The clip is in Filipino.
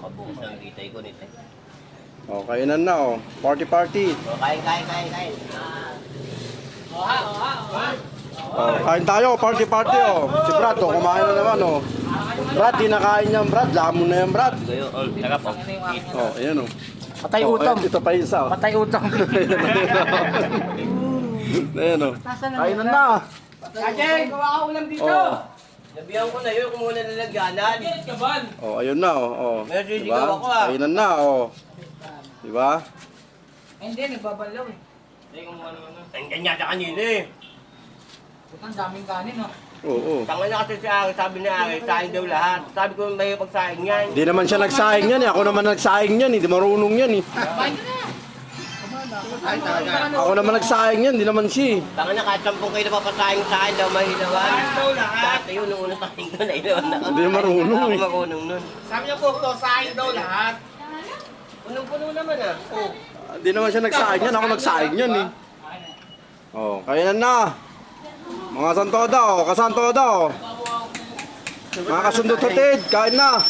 Nakabukas ang kitay ko nito. Oh, kainan na oh. Party. O, kain. Oh, kain tayo, party oh. Si Brad oh, kumain na naman oh. Brad, di nakain niyan Brad. Lamon na yan Brad. Gayo, sarap po. Oh, ayan oh. Patay Oh, utang. ito pa isa oh. Patay utang. Ayan oh. Kainan na. Ajay, gawa ka ulam dito. Oh. Nabihan ko na yun, kung muna nilagyanan. Oh, ayun na oh. Oh. May sisigaw ako, ah. Kainan na oh. Diba? Hindi, nagbabalaw eh. Ang ganyan sa kanina eh. Ang daming kanin oh. Oo. Tanga na kasi si Ari, sabi ni Ari, saing daw lahat. Sabi ko may pagsaing yan. Hindi naman siya nagsaing yan eh. Ako naman nagsaing yan eh. Di marunong yan eh. Kumain ka na. Ay, talaga. Ako naman nagsaing yan. Di naman siya eh. Tanga na kahit 10 kayo napapasaing sa akin daw, may hinawan. Dati yun, nung unang saing ko, nailawan na ako. Hindi marunong Ako eh. marunong nun. Sabi niya po, saing daw lahat. Punong-puno naman ah. Oh. Di naman siya nagsaing yan. Ako nagsaing yan eh. Oh, kainan na. Mga santoda oh. Kasantoda oh. Mga kasundot hatid. Kain na.